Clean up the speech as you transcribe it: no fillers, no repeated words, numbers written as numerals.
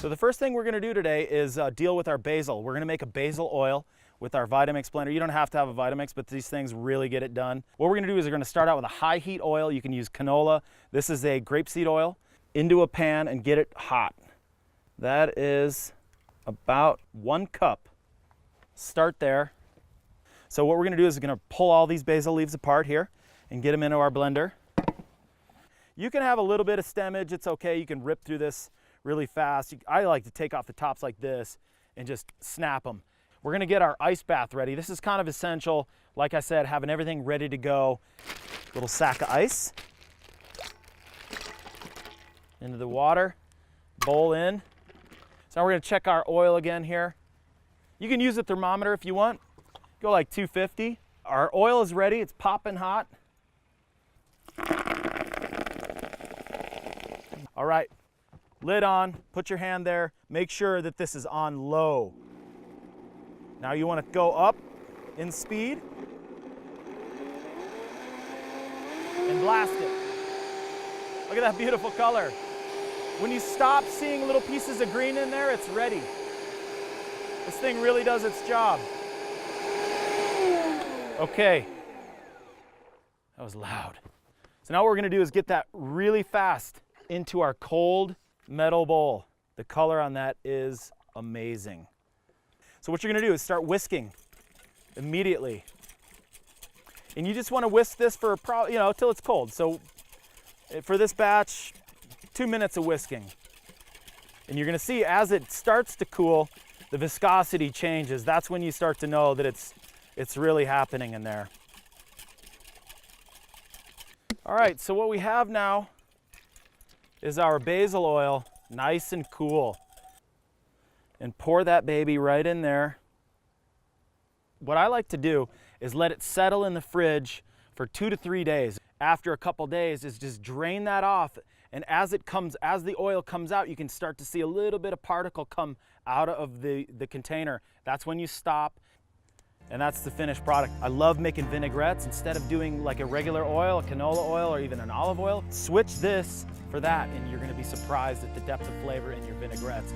So the first thing we're going to do today is deal with our basil. We're going to make a basil oil with our Vitamix blender. You don't have to have a Vitamix, but these things really get it done. What we're going to do is we're going to start out with a high heat oil. You can use canola. This is a grapeseed oil. Into a pan and get it hot. That is about 1 cup. Start there. So what we're going to do is we're going to pull all these basil leaves apart here and get them into our blender. You can have a little bit of stemage. It's okay. You can rip through this really fast. I like to take off the tops like this and just snap them. We're going to get our ice bath ready. This is kind of essential. Like I said, having everything ready to go. Little sack of ice. Into the water. Bowl in. So now we're going to check our oil again here. You can use a thermometer if you want. Go like 250. Our oil is ready. It's popping hot. All right. Lid on, put your hand there, make sure that this is on low. Now you want to go up in speed and blast it. Look at that beautiful color. When you stop seeing little pieces of green in there, it's ready. This thing really does its job. Okay, that was loud. So now what we're going to do is get that really fast into our cold metal bowl. The color on that is amazing. So what you're going to do is start whisking immediately. And you just want to whisk this for till it's cold. So for this batch, 2 minutes of whisking. And you're going to see as it starts to cool, the viscosity changes. That's when you start to know that it's really happening in there. All right, so what we have now is our basil oil, nice and cool. And pour that baby right in there. What I like to do is let it settle in the fridge for 2 to 3 days. After a couple days is just drain that off, and as the oil comes out, you can start to see a little bit of particle come out of the container. That's when you stop. And that's the finished product. I love making vinaigrettes. Instead of doing like a regular oil, a canola oil, or even an olive oil, switch this for that, and you're going to be surprised at the depth of flavor in your vinaigrettes.